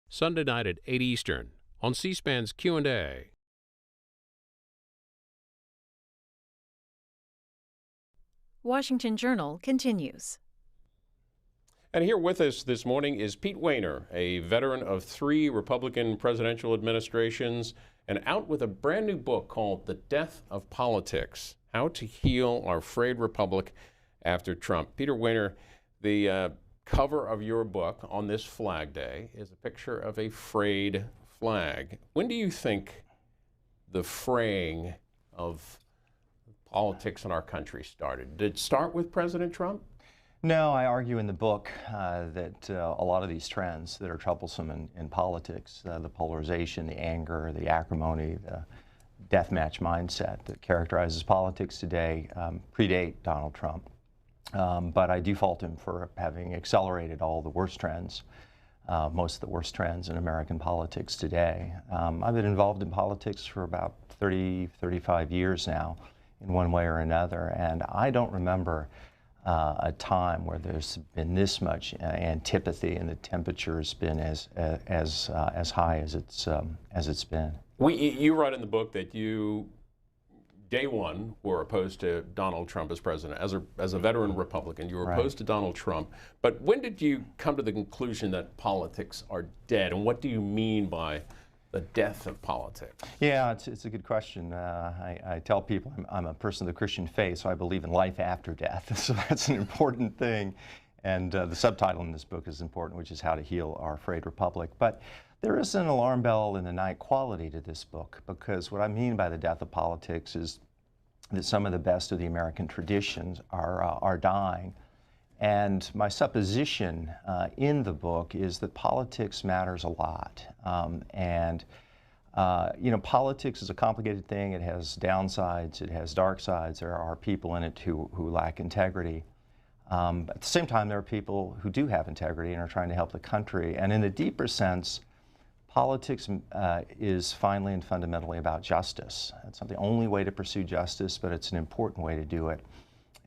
Sunday night at 8 Eastern on C-SPAN's Q&A. Washington Journal continues. And here with us this morning is Pete Wehner, a veteran of 3 Republican presidential administrations, and out with a brand new book called The Death of Politics: How to Heal Our Frayed Republic After Trump. Peter Wehner, the cover of your book on this Flag Day is a picture of a frayed flag. When do you think the fraying of politics in our country started? Did it start with President Trump? No, I argue in the book that a lot of these trends that are troublesome in politics, the polarization, the anger, the acrimony, the deathmatch mindset that characterizes politics today predate Donald Trump. But I do fault him for having accelerated all the worst trends, most of the worst trends in American politics today. I've been involved in politics for about 35 years now in one way or another, and I don't remember a time where there's been this much antipathy and the temperature's been as high as it's been. You write in the book that you, day one, were opposed to Donald Trump as president. As a veteran Republican, you were opposed to Donald Trump. But when did you come to the conclusion that politics are dead? And what do you mean by the death of politics? Yeah, it's a good question. I tell people I'm a person of the Christian faith, so I believe in life after death. So that's an important thing. And the subtitle in this book is important, which is How to Heal Our Frayed Republic. But there is an alarm bell in the night quality to this book, because what I mean by the death of politics is that some of the best of the American traditions are dying. And my supposition in the book is that politics matters a lot. You know, politics is a complicated thing. It has downsides, it has dark sides. There are people in it who lack integrity. At the same time, there are people who do have integrity and are trying to help the country. And in a deeper sense, politics is finally and fundamentally about justice. It's not the only way to pursue justice, but it's an important way to do it.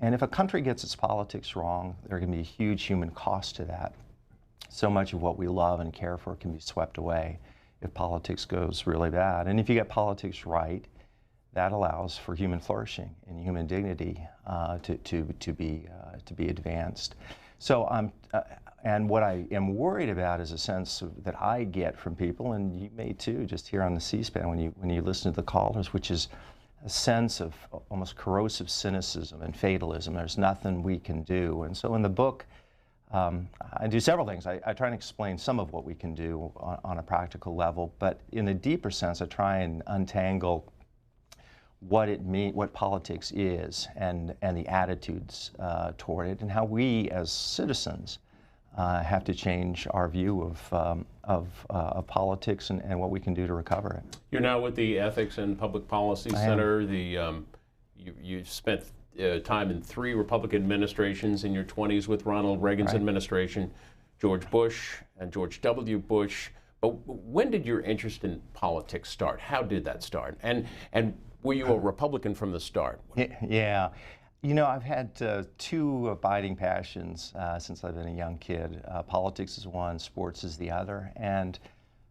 And if a country gets its politics wrong, there can be a huge human cost to that. So much of what we love and care for can be swept away if politics goes really bad. And if you get politics right, that allows for human flourishing and human dignity to be advanced. So and what I am worried about is a sense that I get from people, and you may too, just here on the C-SPAN when you listen to the callers, which is a sense of almost corrosive cynicism and fatalism. There's nothing we can do. And so in the book, I do several things. I try and explain some of what we can do on a practical level, but in a deeper sense, I try and untangle what politics is and the attitudes toward it, and how we as citizens have to change our view of politics and what we can do to recover it. You're now with the Ethics and Public Policy Center. You spent time in 3 Republican administrations in your 20s with Ronald Reagan's administration, George Bush and George W. Bush. But when did your interest in politics start? How did that start? And were you a Republican from the start? Yeah. You know, I've had 2 abiding passions since I've been a young kid. Politics is one, sports is the other. And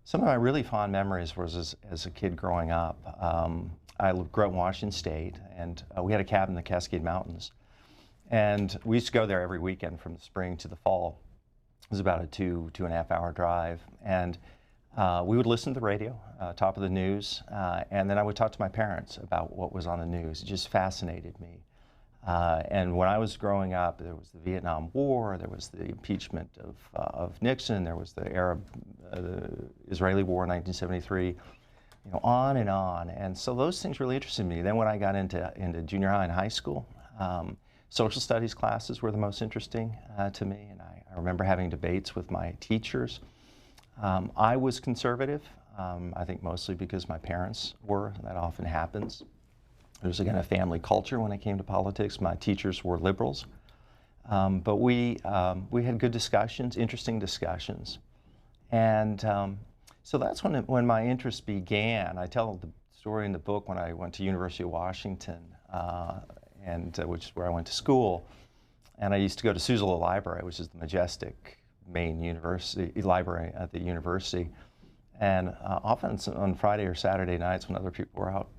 some of my really fond memories was as a kid growing up. I grew up in Washington State, and we had a cabin in the Cascade Mountains. And we used to go there every weekend from the spring to the fall. It was about a 2.5 hour drive. And we would listen to the radio, top of the news, and then I would talk to my parents about what was on the news. It just fascinated me. And when I was growing up, there was the Vietnam War, there was the impeachment of Nixon, there was the Israeli War in 1973, you know, on and on. And so those things really interested me. Then when I got into junior high and high school, social studies classes were the most interesting to me, and I remember having debates with my teachers. I was conservative, I think mostly because my parents were. That often happens. There was, again, a family culture when it came to politics. My teachers were liberals. But we had good discussions, interesting discussions. And so that's when my interest began. I tell the story in the book when I went to University of Washington, which is where I went to school. And I used to go to Suzzallo Library, which is the majestic main university library at the university. And often on Friday or Saturday nights when other people were out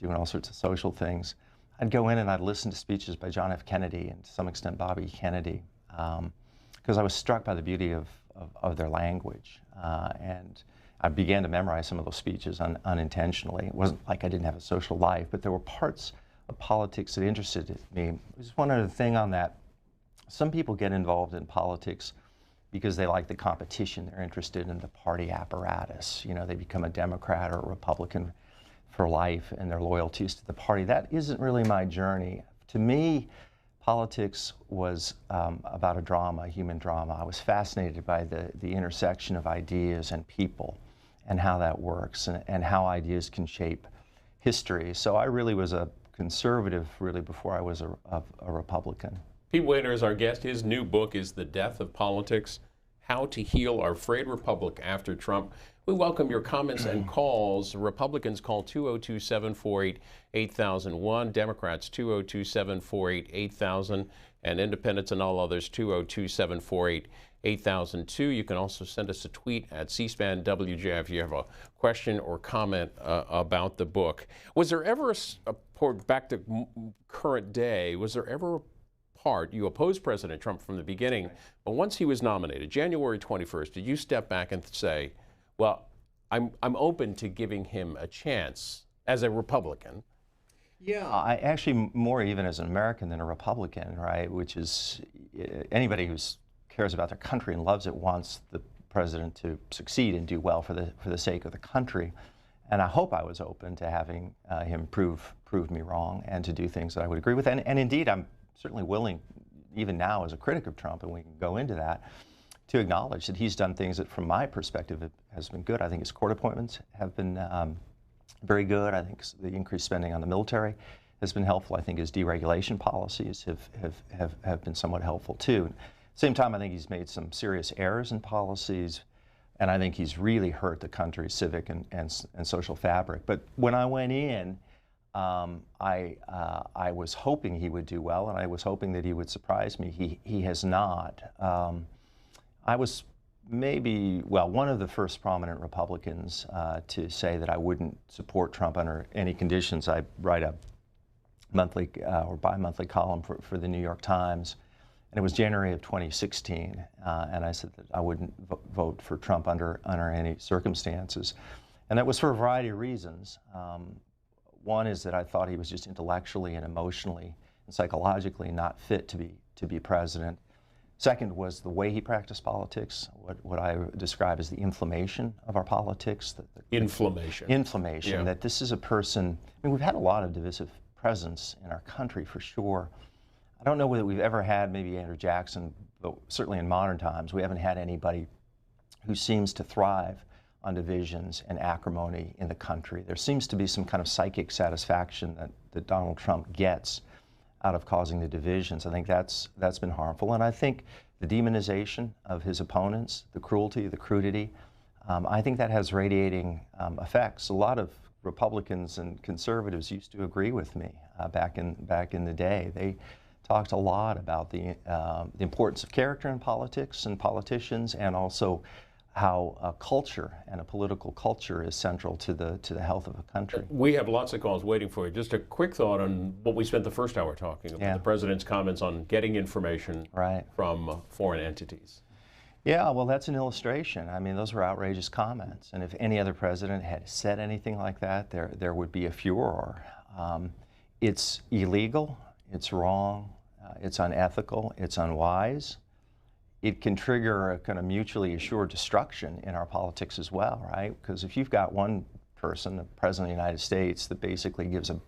doing all sorts of social things, I'd go in and I'd listen to speeches by John F. Kennedy and to some extent Bobby Kennedy, because I was struck by the beauty of their language. And I began to memorize some of those speeches unintentionally. It wasn't like I didn't have a social life, but there were parts of politics that interested me. There's one other thing on that. Some people get involved in politics because they like the competition. They're interested in the party apparatus. You know, they become a Democrat or a Republican for life and their loyalties to the party. That isn't really my journey. To me, politics was about a drama, a human drama. I was fascinated by the intersection of ideas and people and how that works and how ideas can shape history. So I really was a conservative really before I was a Republican. Pete Wehner is our guest. His new book is The Death of Politics, How to Heal Our Frayed Republic After Trump. We welcome your comments and calls. Republicans call 202-748-8001, Democrats 202-748-8000, and Independents and all others 202-748-8002. You can also send us a tweet at C-SPAN WJF if you have a question or comment about the book. Was there ever back to current day, was there ever you opposed President Trump from the beginning, but once he was nominated, January 21st, did you step back and say, well, I'm open to giving him a chance as a Republican? Yeah, I actually more even as an American than a Republican, right? Which is anybody who cares about their country and loves it wants the president to succeed and do well for the sake of the country. And I hope I was open to having him prove me wrong and to do things that I would agree with. And indeed, I'm certainly willing, even now as a critic of Trump, and we can go into that, to acknowledge that he's done things that from my perspective has been good. I think his court appointments have been very good. I think the increased spending on the military has been helpful. I think his deregulation policies have been somewhat helpful too. At the same time, I think he's made some serious errors in policies, and I think he's really hurt the country's civic and social fabric. But when I went in, I was hoping he would do well, and I was hoping that he would surprise me. He has not. I was maybe, well, one of the first prominent Republicans to say that I wouldn't support Trump under any conditions. I write a monthly or bi-monthly column for the New York Times, and it was January of 2016, and I said that I wouldn't vote for Trump under any circumstances, and that was for a variety of reasons. One is that I thought he was just intellectually and emotionally and psychologically not fit to be president. Second was the way he practiced politics, what I describe as the inflammation of our politics. Inflammation. Inflammation, yeah. That this is a person, I mean, we've had a lot of divisive presidents in our country for sure. I don't know whether we've ever had maybe Andrew Jackson, but certainly in modern times, we haven't had anybody who seems to thrive on divisions and acrimony in the country. There seems to be some kind of psychic satisfaction that Donald Trump gets out of causing the divisions. I think that's been harmful. And I think the demonization of his opponents, the cruelty, the crudity, I think that has radiating effects. A lot of Republicans and conservatives used to agree with me back in the day. They talked a lot about the importance of character in politics and politicians, and also how a culture and a political culture is central to the health of a country. We have lots of calls waiting for you. Just a quick thought on what we spent the first hour talking about, the president's comments on getting information from foreign entities. Yeah, well, that's an illustration. I mean, those were outrageous comments, and if any other president had said anything like that, there would be a furor. It's illegal, it's wrong, it's unethical, it's unwise. It can trigger a kind of mutually assured destruction in our politics as well, right? Because if you've got one person, the President of the United States, that basically gives a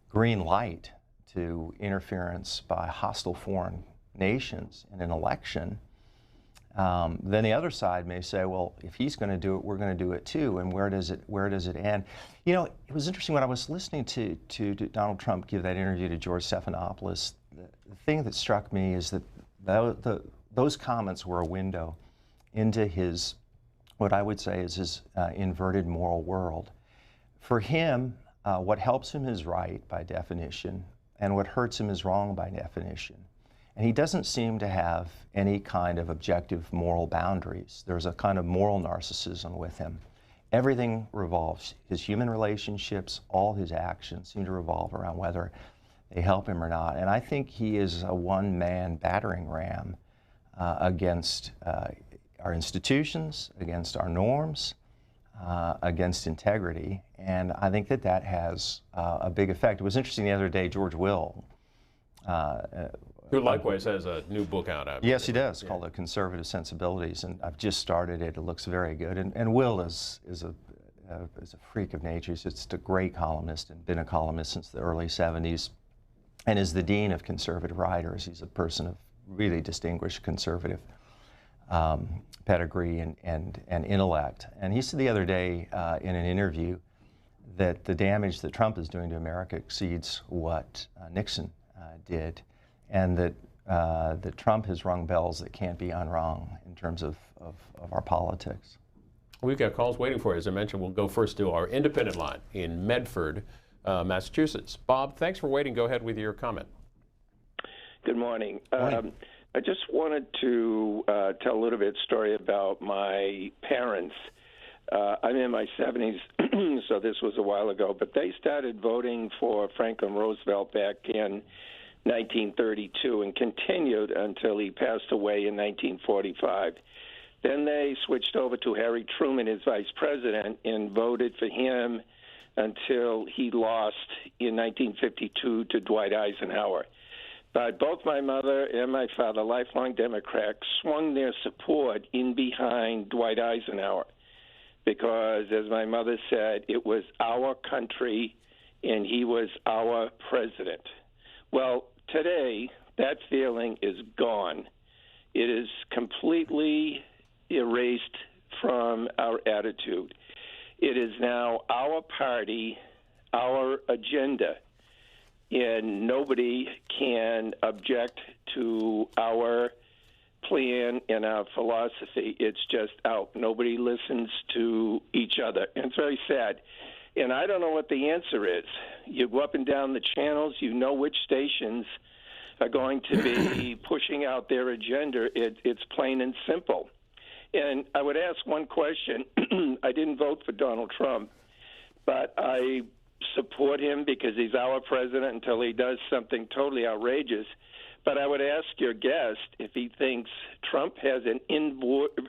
green light to interference by hostile foreign nations in an election, then the other side may say, well, if he's going to do it, we're going to do it too. And where does it end? You know, it was interesting when I was listening to Donald Trump give that interview to George Stephanopoulos. The thing that struck me is that those comments were a window into his, what I would say is his inverted moral world. For him, what helps him is right by definition, and what hurts him is wrong by definition. And he doesn't seem to have any kind of objective moral boundaries. There's a kind of moral narcissism with him. Everything revolves, his human relationships, all his actions seem to revolve around whether they help him or not. And I think he is a one-man battering ram against our institutions, against our norms, against integrity. And I think that that has a big effect. It was interesting the other day, George Will, who likewise has a new book out. Yes, he does, called Conservative Sensibilities, and I've just started it. It looks very good. And Will is a freak of nature. He's just a great columnist and been a columnist since the early 70s, and is the dean of conservative writers. He's a person of really distinguished conservative pedigree and intellect. And he said the other day in an interview that the damage that Trump is doing to America exceeds what Nixon did, and that Trump has rung bells that can't be unrung in terms of our politics. We've got calls waiting for you. As I mentioned, we'll go first to our independent line in Medford, Massachusetts. Bob, thanks for waiting. Go ahead with your comment. Good morning. Morning. I just wanted to tell a little bit story about my parents. I'm in my 70s, so this was a while ago, but they started voting for Franklin Roosevelt back in 1932 and continued until he passed away in 1945. Then they switched over to Harry Truman as vice president and voted for him until he lost in 1952 to Dwight Eisenhower. But both my mother and my father, lifelong Democrats, swung their support in behind Dwight Eisenhower because, as my mother said, it was our country and he was our president. Well, today, that feeling is gone. It is completely erased from our attitude. It is now our party, our agenda, and nobody can object to our plan and our philosophy. It's just out. Nobody listens to each other. And it's very sad. And I don't know what the answer is. You go up and down the channels, you know which stations are going to be pushing out their agenda. It's plain and simple. And I would ask one question. I didn't vote for Donald Trump, but I support him because he's our president until he does something totally outrageous. But I would ask your guest if he thinks Trump has an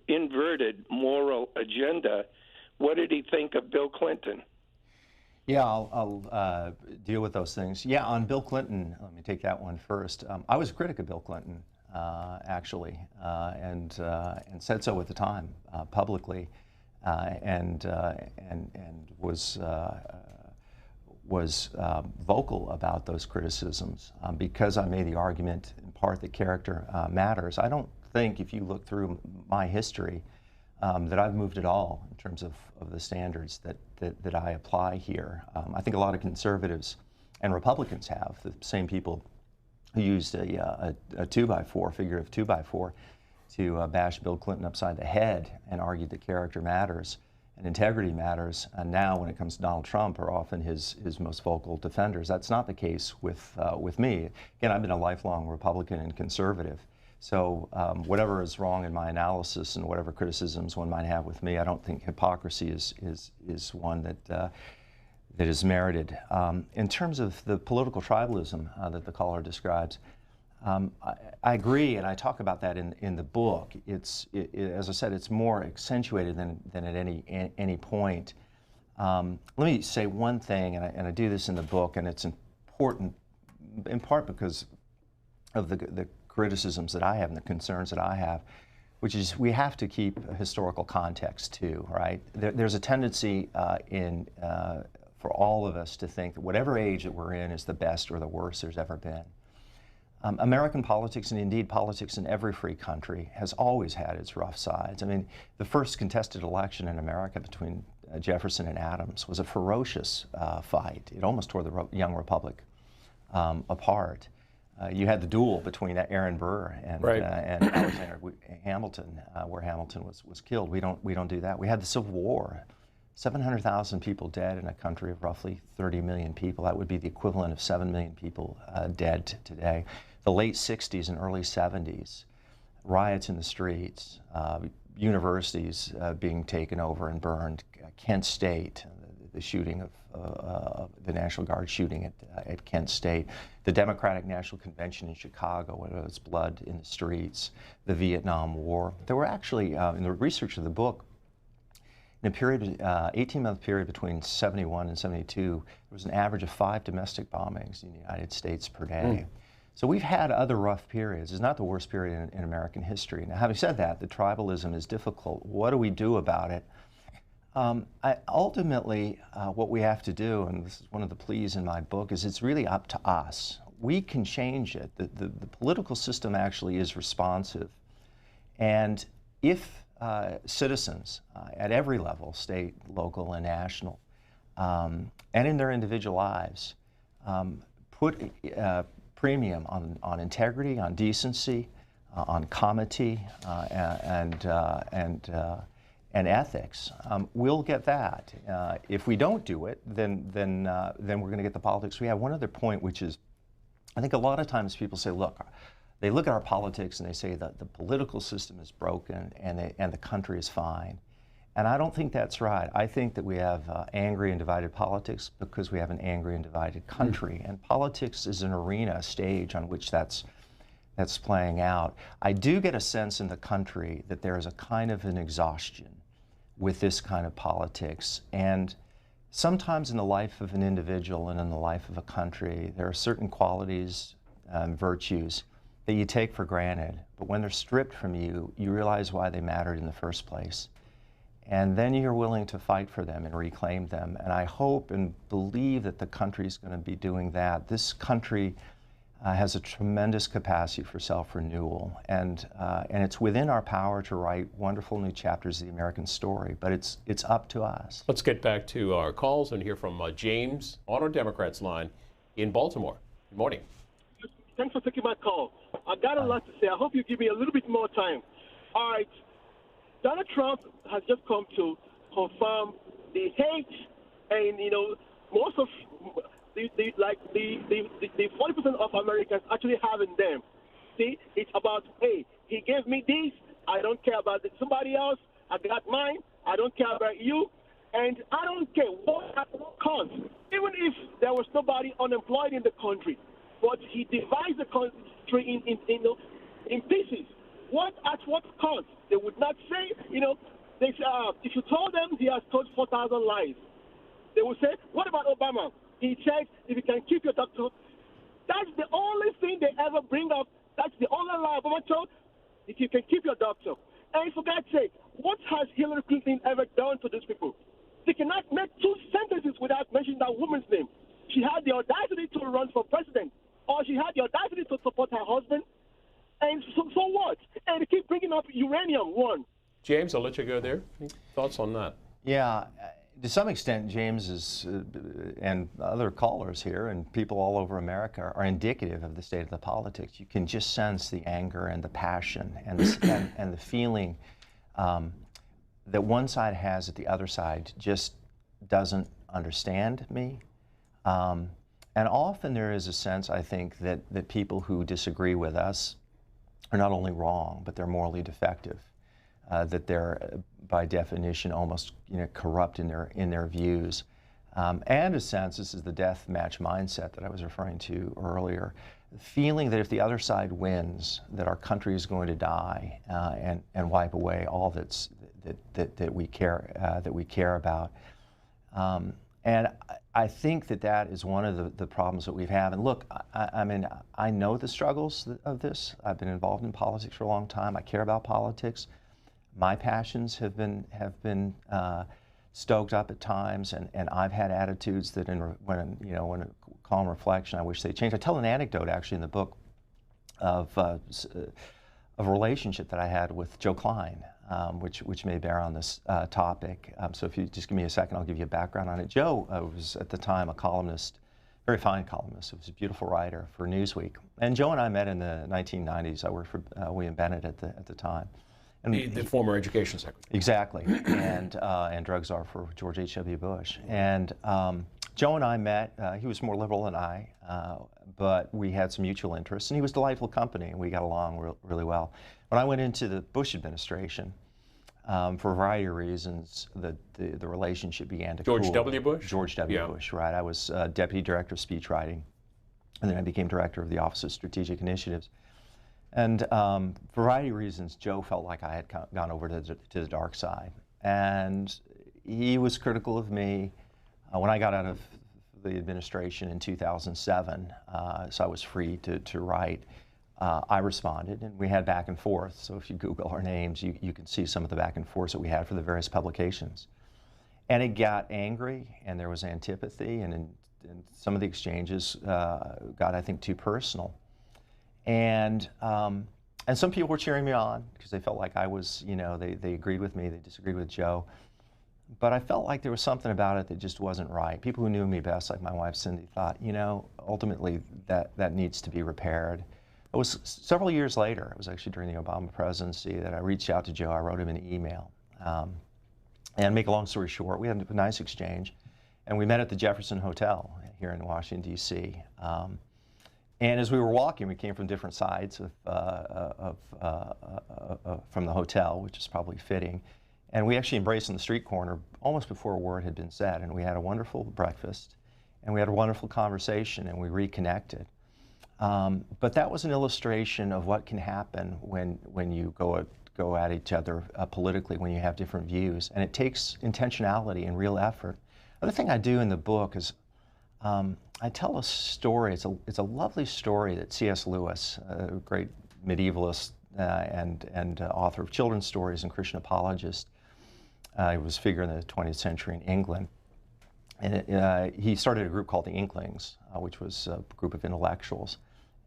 inverted moral agenda. What did he think of Bill Clinton? Yeah, I'll deal with those things. Yeah, on Bill Clinton, let me take that one first. I was a critic of Bill Clinton, actually, and said so at the time publicly, and was vocal about those criticisms because I made the argument in part that character matters. I don't think, if you look through my history, that I've moved at all in terms of the standards that I apply here. I think a lot of conservatives and Republicans have, the same people who used a 2x4, figure of 2x4, to bash Bill Clinton upside the head and argued that character matters and integrity matters. And now, when it comes to Donald Trump, are often his most vocal defenders. That's not the case with me. Again, I've been a lifelong Republican and conservative. So whatever is wrong in my analysis and whatever criticisms one might have with me, I don't think hypocrisy is one that is merited. In terms of the political tribalism that the caller describes, I agree, and I talk about that in the book. As I said, it's more accentuated than at any point. Let me say one thing, and I do this in the book, and it's important in part because of the criticisms that I have and the concerns that I have, which is we have to keep a historical context too, right? There's a tendency for all of us to think that whatever age that we're in is the best or the worst there's ever been. American politics, and indeed politics in every free country, has always had its rough sides. I mean, the first contested election in America between Jefferson and Adams was a ferocious fight. It almost tore the young republic apart. You had the duel between Aaron Burr and Alexander Hamilton, where Hamilton was killed. We don't do that. We had the Civil War. 700,000 people dead in a country of roughly 30 million people. That would be the equivalent of 7 million people dead today. the late 60s and early 70s, riots in the streets, universities being taken over and burned, Kent State, the shooting of the National Guard shooting at Kent State, the Democratic National Convention in Chicago, where there was blood in the streets, the Vietnam War. There were actually, in the research of the book, in a period, 18-month period between 71 and 72, there was an average of 5 domestic bombings in the United States per day. So we've had other rough periods. It's not the worst period in American history. Now, having said that, the tribalism is difficult. What do we do about it? Ultimately, what we have to do, and this is one of the pleas in my book, is it's really up to us. We can change it. The political system actually is responsive. And if citizens at every level, state, local, and national, and in their individual lives, put premium on integrity, on decency, on comity, and ethics, we'll get that. If we don't do it, then we're going to get the politics we have. One other point, which is, I think a lot of times people say, look, they look at our politics and they say that the political system is broken and the country is fine. And I don't think that's right. I think that we have angry and divided politics because we have an angry and divided country. And politics is an arena, a stage on which that's playing out. I do get a sense in the country that there is a kind of an exhaustion with this kind of politics. And sometimes in the life of an individual and in the life of a country, there are certain qualities and virtues that you take for granted. But when they're stripped from you, you realize why they mattered in the first place. And then you're willing to fight for them and reclaim them. And I hope and believe that the country is going to be doing that. This country has a tremendous capacity for self-renewal, and it's within our power to write wonderful new chapters of the American story, but it's up to us. Let's get back to our calls and hear from James on our Democrats line in Baltimore. Good morning. Thanks for taking my call. I got a lot to say. I hope you give me a little bit more time. All right. Donald Trump has just come to confirm the hate, and most of the 40% of Americans actually having them. See, it's about, hey, he gave me this. I don't care about somebody else. I got mine. I don't care about you, and I don't care what costs. Even if there was nobody unemployed in the country, but he divides the country in pieces. At what cost? They would not say, they say, if you told them he has told 4,000 lies, they would say, what about Obama? He said, if you can keep your doctor. That's the only thing they ever bring up. That's the only lie Obama told, if you can keep your doctor. And for God's sake, what has Hillary Clinton ever done to these people? They cannot make 2 sentences without mentioning that woman's name. She had the audacity to run for president, or she had the audacity to support her husband. And so what? And they keep bringing up uranium, one. James, I'll let you go there. Any thoughts on that? Yeah, to some extent, James is, and other callers here and people all over America are indicative of the state of the politics. You can just sense the anger and the passion and the feeling that one side has that the other side just doesn't understand me. And often there is a sense, I think, that people who disagree with us are not only wrong, but they're morally defective. That they're, by definition, almost corrupt in their views, and a sense, this is the death match mindset that I was referring to earlier, the feeling that if the other side wins, that our country is going to die and wipe away all that we care about, and I think that is one of the problems that we have. And look, I mean, I know the struggles of this. I've been involved in politics for a long time. I care about politics. My passions have been stoked up at times, and I've had attitudes that, when calm reflection, I wish they changed. I tell an anecdote actually in the book of a relationship that I had with Joe Klein, which may bear on this topic. So if you just give me a second, I'll give you a background on it. Joe was at the time a columnist, very fine columnist. He was a beautiful writer for Newsweek. And Joe and I met in the 1990s. I worked for William Bennett at the time. And the former education secretary. Exactly, and drug czar for George H.W. Bush. And Joe and I met. He was more liberal than I, but we had some mutual interests, and he was delightful company, and we got along really well. When I went into the Bush administration, for a variety of reasons, the relationship began to cool. George W. Bush? George W. Bush, right. I was Deputy Director of Speech Writing, and then I became Director of the Office of Strategic Initiatives. And for a variety of reasons, Joe felt like I had gone over to the dark side. And he was critical of me. When I got out of the administration in 2007, so I was free to write, I responded, and we had back and forth. So if you Google our names, you can see some of the back and forth that we had for the various publications. And it got angry, and there was antipathy, and some of the exchanges got, I think, too personal. And some people were cheering me on because they felt like I was, they agreed with me, they disagreed with Joe. But I felt like there was something about it that just wasn't right. People who knew me best, like my wife Cindy, thought, ultimately that needs to be repaired. It was several years later, it was actually during the Obama presidency, that I reached out to Joe. I wrote him an email. And make a long story short, we had a nice exchange. And we met at the Jefferson Hotel here in Washington, D.C. And as we were walking, we came from different sides from the hotel, which is probably fitting. And we actually embraced on the street corner almost before a word had been said. And we had a wonderful breakfast, and we had a wonderful conversation, and we reconnected. But that was an illustration of what can happen when you go at each other politically, when you have different views. And it takes intentionality and real effort. Other thing I do in the book is I tell a story. It's a lovely story that C.S. Lewis, a great medievalist and author of children's stories and Christian apologist, he was a figure in the 20th century in England. And he started a group called the Inklings, which was a group of intellectuals.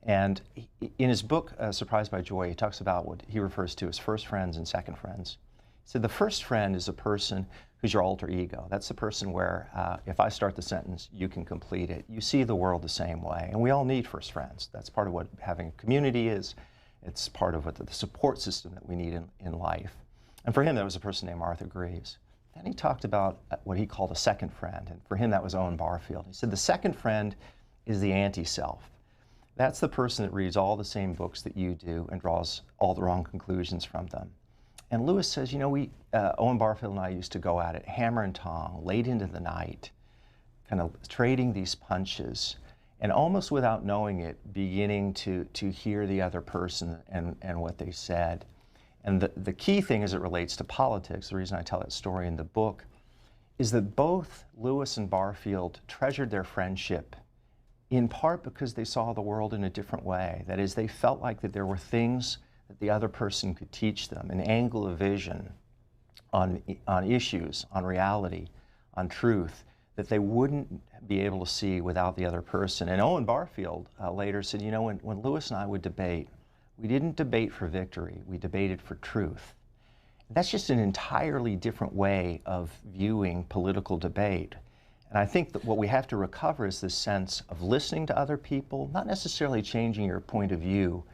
And in his book, Surprised by Joy, he talks about what he refers to as first friends and second friends. He said the first friend is a person who's your alter ego. That's the person where if I start the sentence, you can complete it. You see the world the same way. And we all need first friends. That's part of what having a community is. It's part of what the support system that we need in life. And for him, that was a person named Arthur Greaves. Then he talked about what he called a second friend. And for him, that was Owen Barfield. He said the second friend is the anti-self. That's the person that reads all the same books that you do and draws all the wrong conclusions from them. And Lewis says, Owen Barfield and I used to go at it hammer and tong, late into the night, kind of trading these punches, and almost without knowing it, beginning to hear the other person and what they said. And the key thing as it relates to politics, the reason I tell that story in the book, is that both Lewis and Barfield treasured their friendship in part because they saw the world in a different way. That is, they felt like that there were things that the other person could teach them, an angle of vision on issues, on reality, on truth, that they wouldn't be able to see without the other person. And Owen Barfield later said, when Lewis and I would debate, we didn't debate for victory, we debated for truth. That's just an entirely different way of viewing political debate. And I think that what we have to recover is this sense of listening to other people, not necessarily changing your point of view,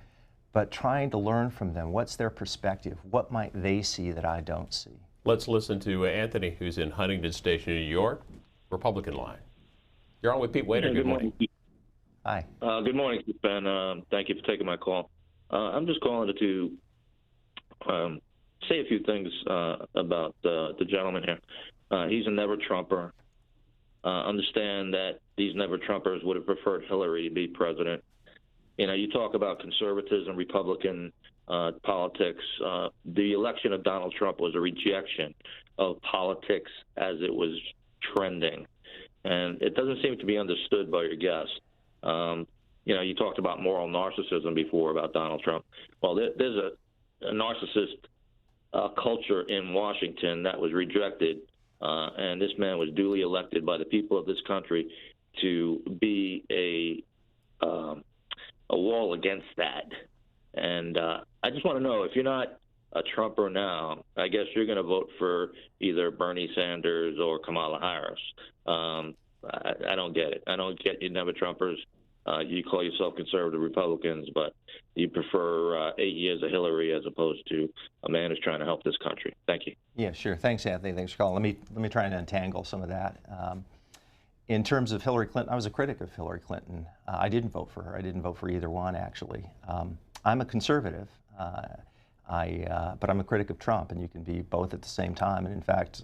but trying to learn from them. What's their perspective? What might they see that I don't see? Let's listen to Anthony, who's in Huntington Station, New York, Republican line. You're on with Pete Wehner. Good morning. Hi. Good morning, Ben. Thank you for taking my call. I'm just calling to say a few things about the gentleman here. He's a never-Trumper. Understand that these never-Trumpers would have preferred Hillary to be president. You talk about conservatism, Republican politics. The election of Donald Trump was a rejection of politics as it was trending. And it doesn't seem to be understood by your guests. You talked about moral narcissism before about Donald Trump. Well, there's a narcissist culture in Washington that was rejected, and this man was duly elected by the people of this country to be a wall against that. And I just want to know, if you're not a Trumper now, I guess you're going to vote for either Bernie Sanders or Kamala Harris. I don't get it. I don't get you never-Trumpers. You call yourself conservative Republicans, but you prefer 8 years of Hillary as opposed to a man who's trying to help this country. Thank you. Yeah, sure. Thanks, Anthony. Thanks for calling. Let me try and untangle some of that. In terms of Hillary Clinton, I was a critic of Hillary Clinton. I didn't vote for her. I didn't vote for either one, actually. I'm a conservative, but I'm a critic of Trump, and you can be both at the same time. And in fact,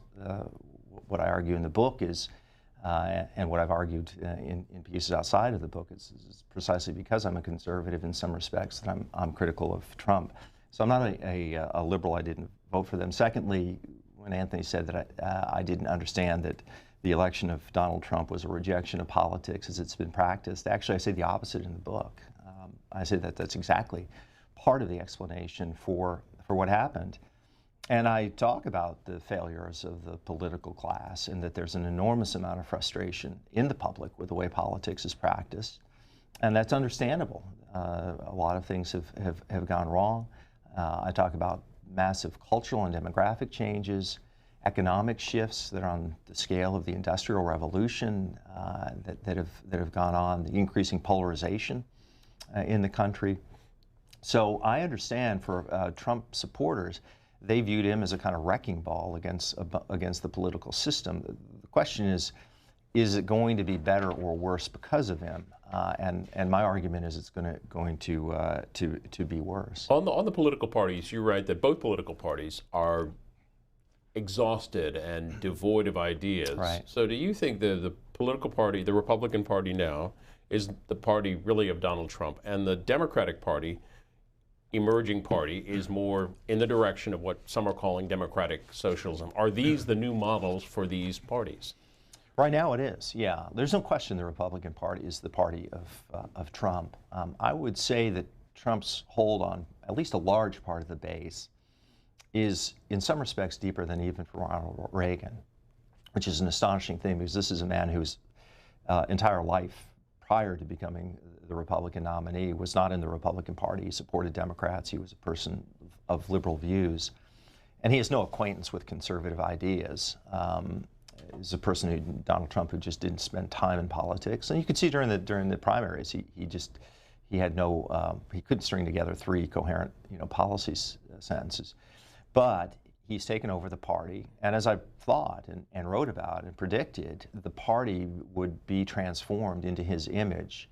what I argue in the book is, and what I've argued in pieces outside of the book is precisely because I'm a conservative in some respects that I'm critical of Trump. So I'm not a liberal. I didn't vote for them. Secondly, when Anthony said that I didn't understand that the election of Donald Trump was a rejection of politics as it's been practiced, actually I say the opposite in the book. I say that that's exactly part of the explanation for what happened. And I talk about the failures of the political class and that there's an enormous amount of frustration in the public with the way politics is practiced. And that's understandable. A lot of things have gone wrong. I talk about massive cultural and demographic changes, economic shifts that are on the scale of the Industrial Revolution that have gone on, the increasing polarization in the country. So I understand for Trump supporters, they viewed him as a kind of wrecking ball against the political system. The question is it going to be better or worse because of him? And my argument is it's going to be worse. On the political parties, you write that both political parties are exhausted and devoid of ideas. Right. So do you think the political party, the Republican Party now, is the party really of Donald Trump, and the Democratic Party, emerging party, is more in the direction of what some are calling democratic socialism? Are these the new models for these parties? Right now it is, yeah. There's no question the Republican Party is the party of Trump. I would say that Trump's hold on at least a large part of the base is in some respects deeper than even for Ronald Reagan, which is an astonishing thing because this is a man whose entire life prior to becoming the Republican nominee was not in the Republican Party. He supported Democrats. He was a person of liberal views. And he has no acquaintance with conservative ideas. He's a person Donald Trump, who just didn't spend time in politics. And you could see during the primaries, he had no, he couldn't string together three coherent, policy sentences. But he's taken over the party, and as I thought and wrote about and predicted, the party would be transformed into his image,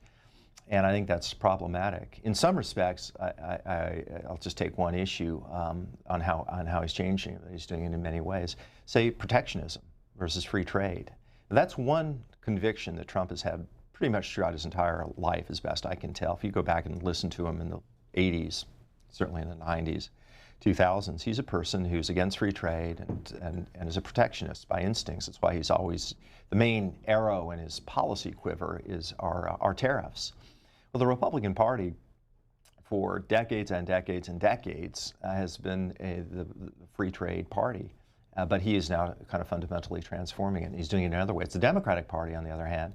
and I think that's problematic. In some respects, I'll just take one issue on how he's changing. He's doing it in many ways. Say protectionism versus free trade. That's one conviction that Trump has had pretty much throughout his entire life, as best I can tell. If you go back and listen to him in the 80s, certainly in the 90s, 2000s, he's a person who's against free trade and is a protectionist by instincts. That's why he's always, the main arrow in his policy quiver are tariffs. Well, the Republican Party for decades and decades and decades has been the free trade party, but he is now kind of fundamentally transforming it. He's doing it in another way. It's the Democratic Party, on the other hand,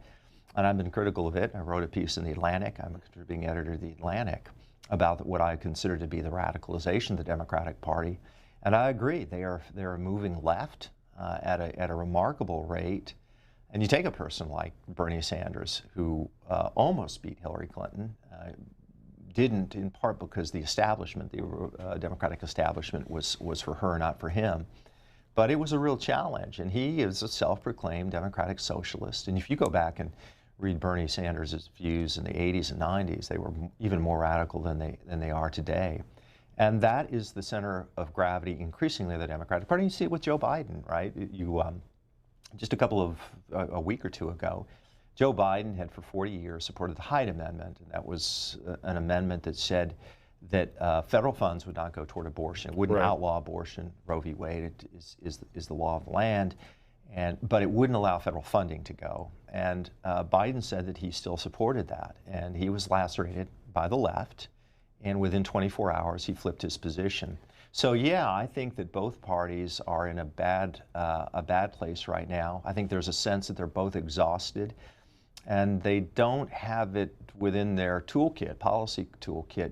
and I've been critical of it. I wrote a piece in The Atlantic. I'm a contributing editor of The Atlantic about what I consider to be the radicalization of the Democratic Party. And I agree, they are moving left at a remarkable rate. And you take a person like Bernie Sanders, who almost beat Hillary Clinton, didn't, in part because the establishment, the Democratic establishment was for her, not for him. But it was a real challenge, and he is a self-proclaimed Democratic socialist. And if you go back and read Bernie Sanders' views in the 80s and 90s, they were even more radical than they are today. And that is the center of gravity, increasingly, of the Democratic Party. You see it with Joe Biden, right? Just a week or two ago, Joe Biden had for 40 years supported the Hyde Amendment, and that was an amendment that said that federal funds would not go toward abortion. It wouldn't outlaw abortion. Roe v. Wade is the law of the land. But it wouldn't allow federal funding to go. And Biden said that he still supported that. And he was lacerated by the left. And within 24 hours, he flipped his position. So yeah, I think that both parties are in a bad place right now. I think there's a sense that they're both exhausted. And they don't have it within their toolkit, policy toolkit,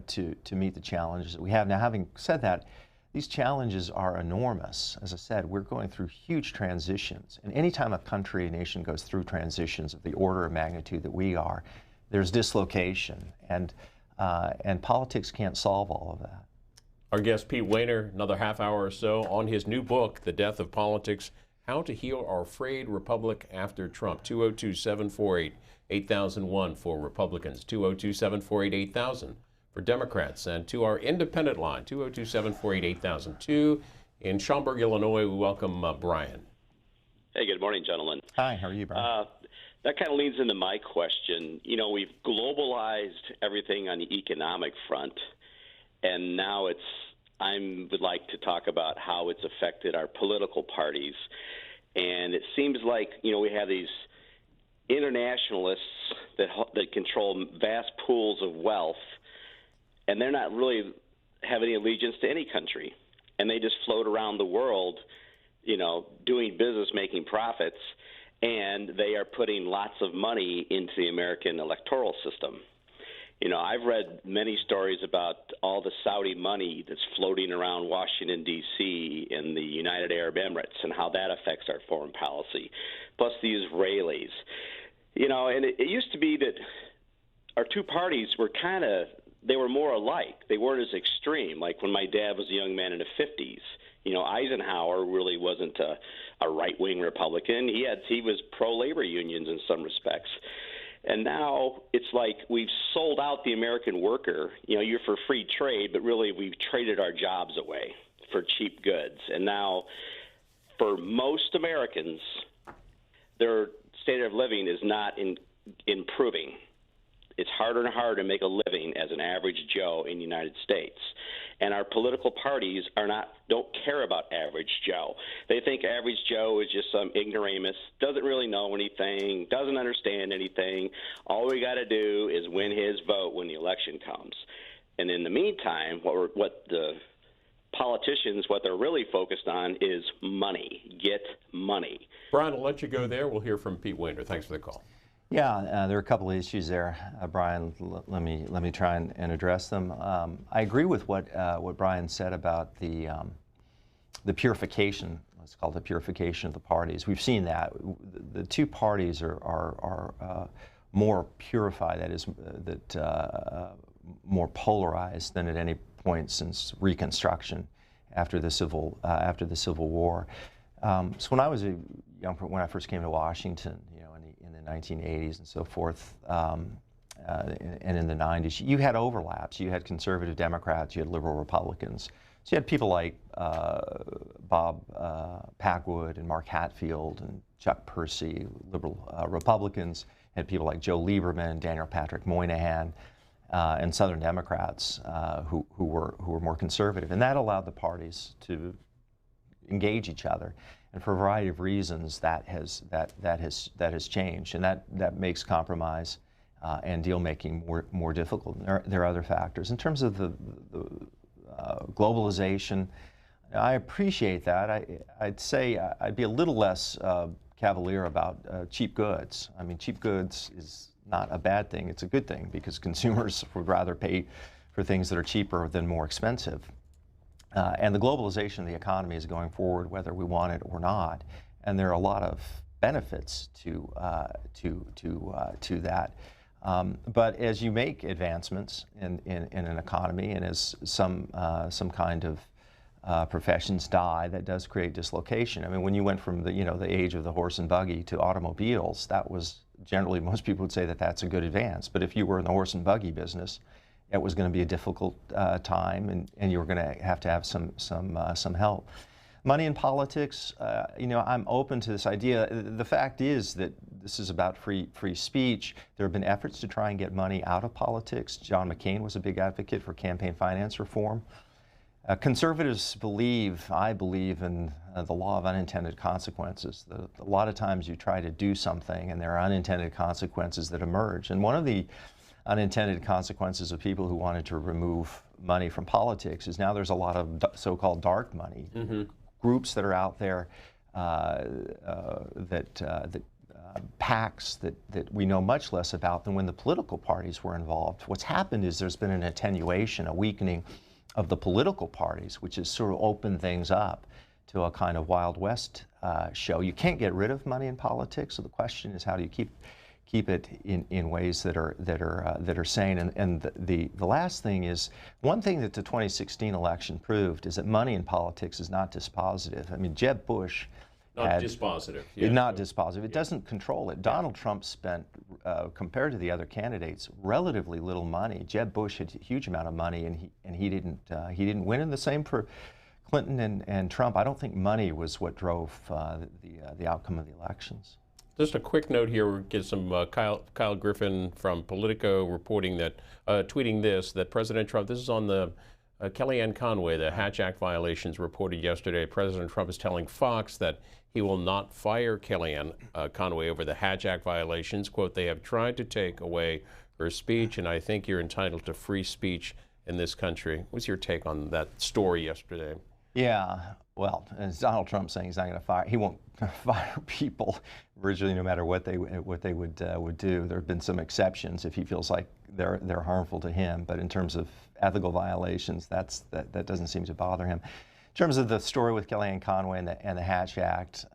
to meet the challenges that we have. Now, having said that, these challenges are enormous. As I said, we're going through huge transitions. And anytime a country, a nation goes through transitions of the order of magnitude that we are, there's dislocation. And politics can't solve all of that. Our guest, Pete Wehner, another half hour or so on his new book, The Death of Politics, How to Heal Our Frayed Republic After Trump. 202-748-8001 for Republicans, 202-748-8000 for Democrats, and to our independent line, 202-748-8002. In Schaumburg, Illinois, we welcome Brian. Hey, good morning, gentlemen. Hi, how are you, Brian? That kind of leads into my question. You know, we've globalized everything on the economic front, and now I would like to talk about how it's affected our political parties. And it seems like, you know, we have these internationalists that control vast pools of wealth, and they're not really have any allegiance to any country. And they just float around the world, you know, doing business, making profits, and they are putting lots of money into the American electoral system. You know, I've read many stories about all the Saudi money that's floating around Washington, D.C. and the United Arab Emirates and how that affects our foreign policy, plus the Israelis. You know, and it used to be that our two parties were they were more alike. They weren't as extreme. Like when my dad was a young man in the 50s, you know, Eisenhower really wasn't a right-wing Republican. He was pro-labor unions in some respects. And now it's like we've sold out the American worker. You know, you're for free trade, but really we've traded our jobs away for cheap goods. And now for most Americans, their standard of living is not improving. It's harder and harder to make a living as an average Joe in the United States. And our political parties don't care about average Joe. They think average Joe is just some ignoramus, doesn't really know anything, doesn't understand anything. All we got to do is win his vote when the election comes. And in the meantime, what the politicians, what they're really focused on is money. Get money. Brian, I'll let you go there. We'll hear from Pete Wehner. Thanks for the call. Yeah, there are a couple of issues there, Brian. Let me try and address them. I agree with what Brian said about the purification. Let's call it the purification of the parties. We've seen that the two parties are more purified. That is, more polarized than at any point since Reconstruction after the Civil War. So when I was when I first came to Washington, you know, in the 1980s and so forth, and in the 90s, you had overlaps. You had conservative Democrats, you had liberal Republicans. So you had people like Bob Packwood and Mark Hatfield and Chuck Percy, liberal Republicans. You had people like Joe Lieberman, Daniel Patrick Moynihan, and Southern Democrats who were more conservative, and that allowed the parties to engage each other. And for a variety of reasons, that has changed, and that makes compromise and deal making more difficult. There are other factors in terms of the globalization. I appreciate that. I'd say I'd be a little less cavalier about cheap goods. I mean, cheap goods is not a bad thing. It's a good thing because consumers would rather pay for things that are cheaper than more expensive. And the globalization of the economy is going forward, whether we want it or not. And there are a lot of benefits to that. But as you make advancements in an economy, and as some kind of professions die, that does create dislocation. I mean, when you went from the age of the horse and buggy to automobiles, that was generally, most people would say that that's a good advance. But if you were in the horse and buggy business, it was going to be a difficult time, and you were going to have some help. Money in politics, I'm open to this idea. The fact is that this is about free speech. There have been efforts to try and get money out of politics. John McCain was a big advocate for campaign finance reform. Conservatives I believe in the law of unintended consequences. A lot of times you try to do something and there are unintended consequences that emerge. And one of the unintended consequences of people who wanted to remove money from politics is now there's a lot of so-called dark money, groups that are out there, PACs that we know much less about than when the political parties were involved. What's happened is there's been an attenuation, a weakening of the political parties, which has sort of opened things up to a kind of Wild West show. You can't get rid of money in politics, so the question is how do you keep it in ways that are sane. And the last thing is, one thing that the 2016 election proved is that money in politics is not dispositive. I mean, Jeb Bush Not dispositive. Yeah. Not dispositive. It doesn't control it. Donald Trump spent, compared to the other candidates, relatively little money. Jeb Bush had a huge amount of money, and he didn't win. And the same for Clinton and Trump. I don't think money was what drove the outcome of the elections. Just a quick note here. We'll get some Kyle Griffin from Politico reporting that, tweeting this, that President Trump, this is on the Kellyanne Conway, the Hatch Act violations reported yesterday. President Trump is telling Fox that he will not fire Kellyanne Conway over the Hatch Act violations. Quote, they have tried to take away her speech, and I think you're entitled to free speech in this country. What's your take on that story yesterday? Yeah, well, as Donald Trump saying he's not going to fire, he won't fire people virtually no matter what they would do. There have been some exceptions if he feels like they're harmful to him, but in terms of ethical violations, that doesn't seem to bother him. In terms of the story with Kellyanne Conway and the Hatch Act,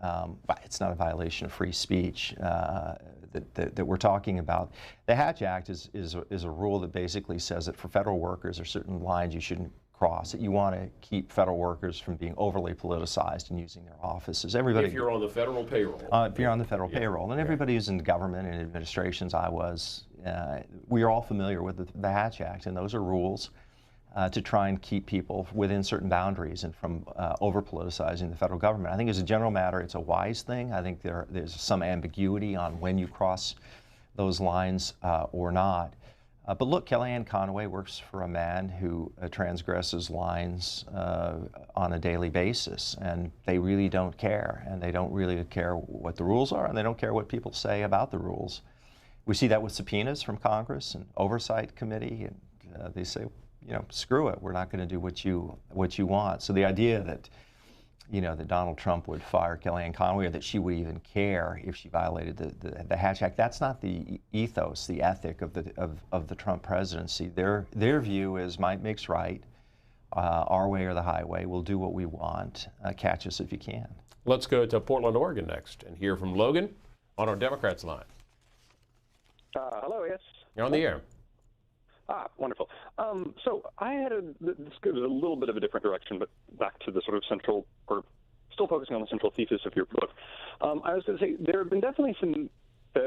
it's not a violation of free speech that we're talking about. The Hatch Act is a rule that basically says that for federal workers, there are certain lines you shouldn't cross, that you want to keep federal workers from being overly politicized and using their offices. Everybody, if you're on the federal payroll. If you're on the federal payroll. And everybody who's in government and administrations, we are all familiar with the Hatch Act, and those are rules to try and keep people within certain boundaries and from over-politicizing the federal government. I think as a general matter, it's a wise thing. I think there's some ambiguity on when you cross those lines or not. But look, Kellyanne Conway works for a man who transgresses lines on a daily basis, and they really don't care, and they don't really care what the rules are, and they don't care what people say about the rules. We see that with subpoenas from Congress and Oversight Committee, and they say, you know, screw it, we're not going to do what you want. So the idea that, you know, that Donald Trump would fire Kellyanne Conway, or that she would even care if she violated the Hatch Act, that's not the ethos, the ethic of the Trump presidency. Their view is might makes right, our way or the highway. We'll do what we want. Catch us if you can. Let's go to Portland, Oregon next, and hear from Logan on our Democrats line. Hello, yes. You're on the air. Wonderful. So I had this goes a little bit of a different direction, but back to the sort of central, or still focusing on the central thesis of your book. I was going to say there have been definitely some,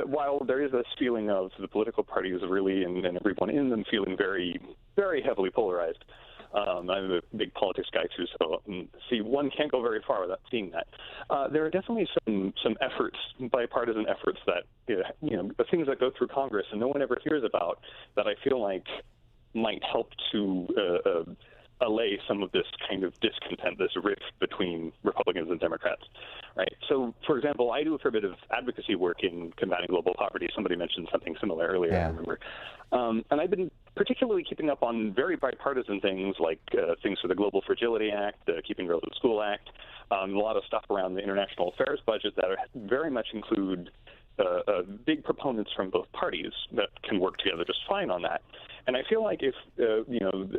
while there is this feeling of the political parties really and everyone in them feeling very, very heavily polarized. I'm a big politics guy too, so one can't go very far without seeing that. There are definitely some efforts, bipartisan efforts that the things that go through Congress and no one ever hears about that I feel like might help to allay some of this kind of discontent, this rift between Republicans and Democrats, right? So, for example, I do a fair bit of advocacy work in combating global poverty. Somebody mentioned something similar earlier, I remember. And I've been particularly keeping up on very bipartisan things like things for the Global Fragility Act, the Keeping Girls at School Act, a lot of stuff around the international affairs budget that very much include big proponents from both parties that can work together just fine on that. And I feel like if,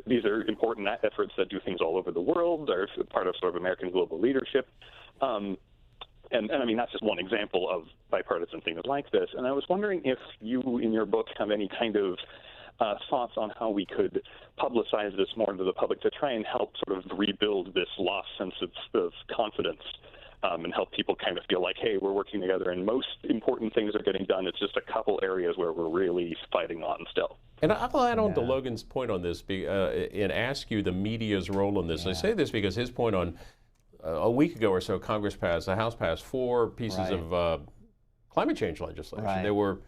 these are important efforts that do things all over the world, they're part of sort of American global leadership. And I mean, that's just one example of bipartisan things like this. And I was wondering if you, in your book, have any kind of thoughts on how we could publicize this more to the public to try and help sort of rebuild this lost sense of confidence and help people kind of feel like, hey, we're working together and most important things are getting done. It's just a couple areas where we're really fighting on still. And I'll add on to Logan's point on this and ask you the media's role in this. I say this because his point on a week ago or so, the House passed 4 pieces of climate change legislation. They were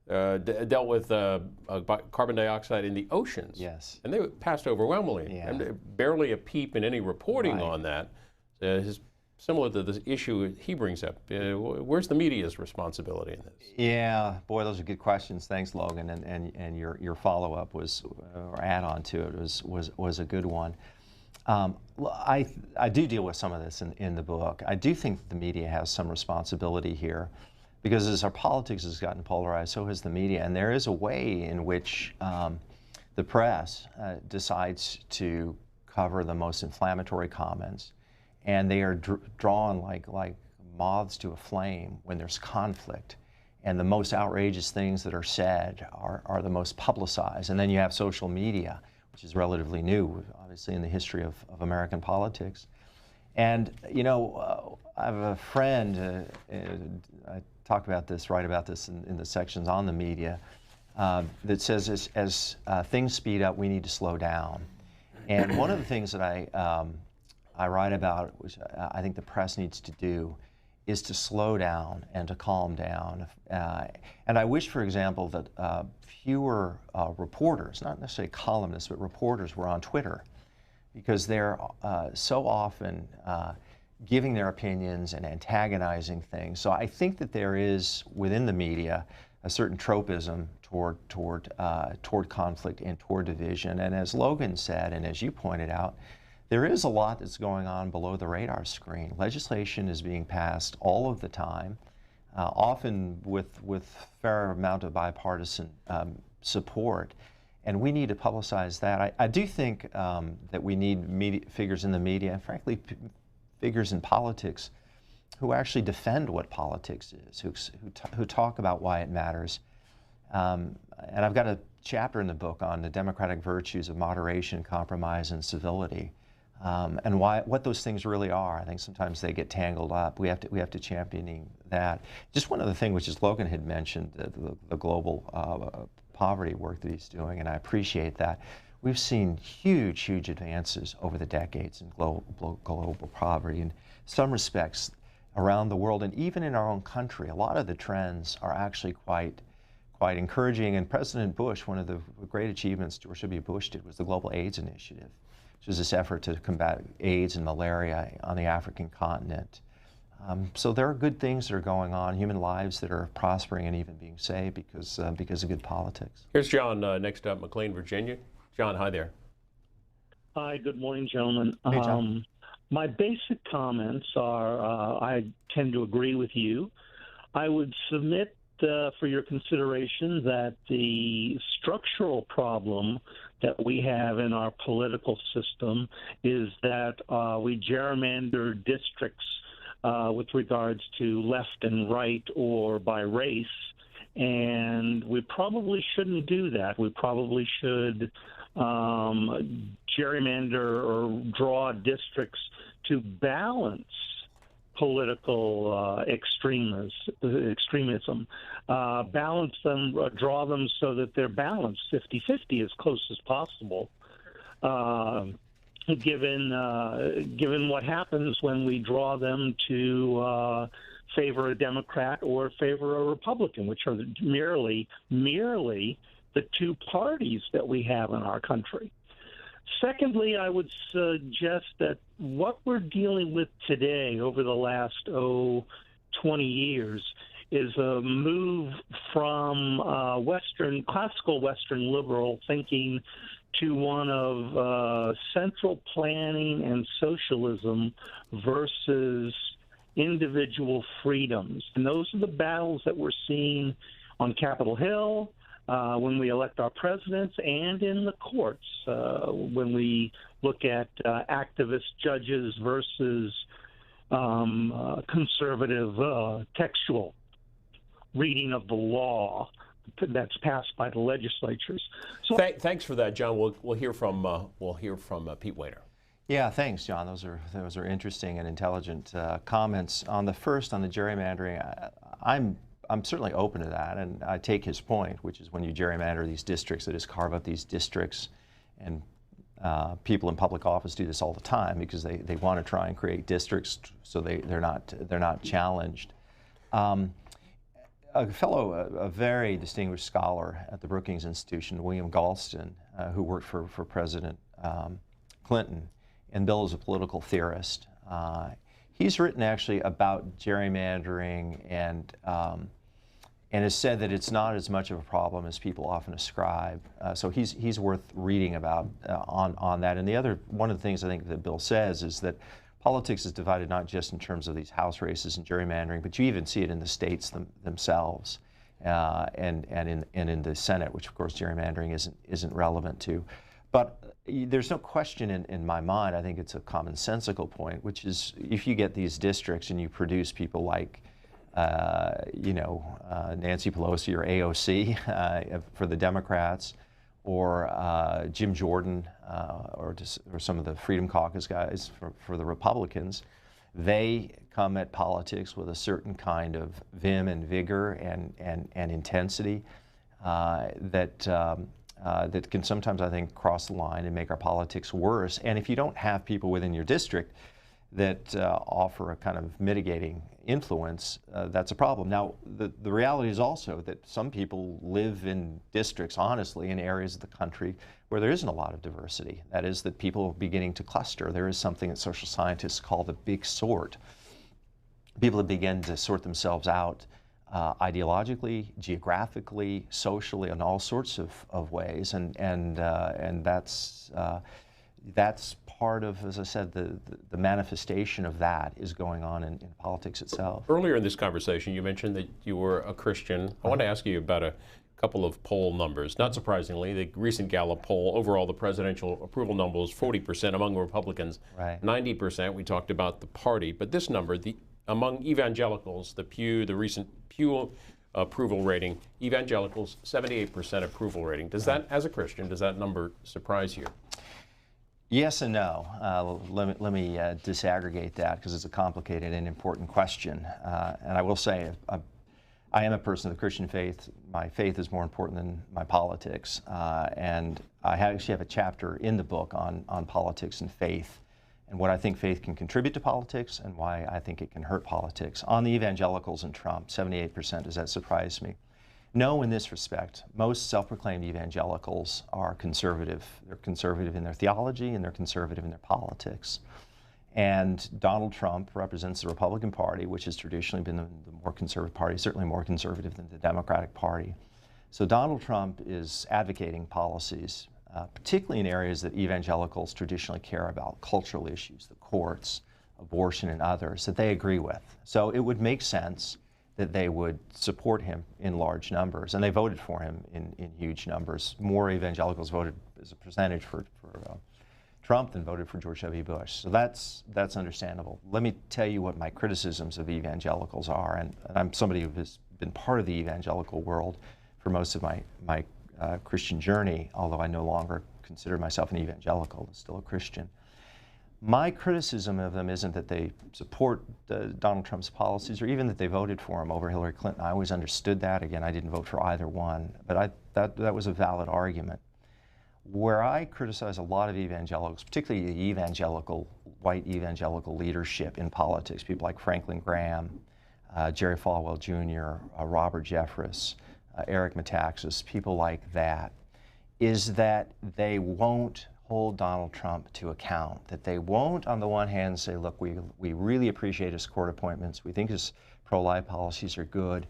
dealt with carbon dioxide in the oceans. Yes. And they passed overwhelmingly. And barely a peep in any reporting on that. Similar to the issue he brings up, where's the media's responsibility in this? Yeah, boy, those are good questions. Thanks, Logan, and your follow-up or add-on to it was a good one. I do deal with some of this in the book. I do think that the media has some responsibility here, because as our politics has gotten polarized, so has the media, and there is a way in which the press decides to cover the most inflammatory comments. And they are drawn like moths to a flame when there's conflict. And the most outrageous things that are said are the most publicized. And then you have social media, which is relatively new, obviously, in the history of American politics. And, you know, I have a friend, I talk about this, write about this in the sections on the media, that says as things speed up, we need to slow down. And one of the things that I write about, which I think the press needs to do, is to slow down and to calm down. And I wish, for example, that fewer reporters, not necessarily columnists, but reporters were on Twitter, because they're so often giving their opinions and antagonizing things. So I think that there is, within the media, a certain tropism toward conflict and toward division. And as Logan said, and as you pointed out, there is a lot that's going on below the radar screen. Legislation is being passed all of the time, often with fair amount of bipartisan support. And we need to publicize that. I do think that we need figures in the media, and frankly, figures in politics who actually defend what politics is, who talk about why it matters. And I've got a chapter in the book on the democratic virtues of moderation, compromise, and civility, and what those things really are. I think sometimes they get tangled up. We have to championing that. Just one other thing, which is Logan had mentioned, the global poverty work that he's doing, and I appreciate that. We've seen huge advances over the decades in global poverty. In some respects, around the world, and even in our own country, a lot of the trends are actually quite encouraging. And President Bush, one of the great achievements George W. Bush did was the Global AIDS Initiative, which is this effort to combat AIDS and malaria on the African continent. So there are good things that are going on, human lives that are prospering and even being saved because of good politics. Here's John next up, McLean, Virginia. John, hi there. Hi, good morning, gentlemen. Hey, John. My basic comments are, I tend to agree with you. I would submit for your consideration that the structural problem that we have in our political system is that we gerrymander districts with regards to left and right or by race, and we probably shouldn't do that. We probably should gerrymander or draw districts to balance political extremism, balance them, draw them so that they're balanced 50-50 as close as possible, given what happens when we draw them to favor a Democrat or favor a Republican, which are merely the two parties that we have in our country. Secondly, I would suggest that what we're dealing with today over the last 20 years is a move from classical Western liberal thinking to one of central planning and socialism versus individual freedoms. And those are the battles that we're seeing on Capitol Hill, when we elect our presidents, and in the courts, when we look at activist judges versus conservative textual reading of the law that's passed by the legislatures. So, thanks for that, John. We'll hear from Pete Wehner. Yeah, thanks, John. Those are interesting and intelligent comments. On the gerrymandering, I'm certainly open to that, and I take his point, which is when you gerrymander these districts, that is, carve up these districts, and people in public office do this all the time because they want to try and create districts so they're not challenged. A very distinguished scholar at the Brookings Institution, William Galston, who worked for President Clinton, and Bill is a political theorist. He's written actually about gerrymandering and has said that it's not as much of a problem as people often ascribe. So he's worth reading about on that. And one of the things I think that Bill says is that politics is divided not just in terms of these House races and gerrymandering, but you even see it in the states themselves, and in the Senate, which of course gerrymandering isn't relevant to. But there's no question in my mind, I think it's a commonsensical point, which is if you get these districts and you produce people like, Nancy Pelosi or AOC for the Democrats, or Jim Jordan, or some of the Freedom Caucus guys for the Republicans, they come at politics with a certain kind of vim and vigor and intensity that can sometimes, I think, cross the line and make our politics worse. And if you don't have people within your district that offer a kind of mitigating influence, that's a problem. Now, the reality is also that some people live in districts, honestly, in areas of the country where there isn't a lot of diversity. That is, that people are beginning to cluster. There is something that social scientists call the big sort. People have begun to sort themselves out ideologically, geographically, socially, in all sorts of ways, and that's part of, as I said, the manifestation of that is going on in politics itself. Earlier in this conversation, you mentioned that you were a Christian. I want to ask you about a couple of poll numbers. Not surprisingly, the recent Gallup poll, overall the presidential approval number was 40% among Republicans, right. 90%. We talked about the party, but this number, among evangelicals, the recent Pew approval rating, evangelicals, 78% approval rating. Does that, as a Christian, does that number surprise you? Yes and no. Let me disaggregate that because it's a complicated and important question. And I will say, I am a person of the Christian faith. My faith is more important than my politics. And I actually have a chapter in the book on politics and faith, and what I think faith can contribute to politics and why I think it can hurt politics. On the evangelicals and Trump, 78%, does that surprise me? No, in this respect. Most self-proclaimed evangelicals are conservative. They're conservative in their theology and they're conservative in their politics. And Donald Trump represents the Republican Party, which has traditionally been the more conservative party, certainly more conservative than the Democratic Party. So Donald Trump is advocating policies, particularly in areas that evangelicals traditionally care about, cultural issues, the courts, abortion, and others, that they agree with. So it would make sense that they would support him in large numbers, and they voted for him in huge numbers. More evangelicals voted as a percentage for Trump than voted for George W. Bush. So that's understandable. Let me tell you what my criticisms of evangelicals are, and I'm somebody who has been part of the evangelical world for most of my Christian journey, although I no longer consider myself an evangelical, I'm still a Christian. My criticism of them isn't that they support Donald Trump's policies or even that they voted for him over Hillary Clinton. I always understood that. Again, I didn't vote for either one, but that was a valid argument. Where I criticize a lot of evangelicals, particularly the white evangelical leadership in politics, people like Franklin Graham, Jerry Falwell Jr., Robert Jeffress, Eric Metaxas, people like that, is that they won't hold Donald Trump to account, that they won't, on the one hand, say, look, we really appreciate his court appointments, we think his pro-life policies are good,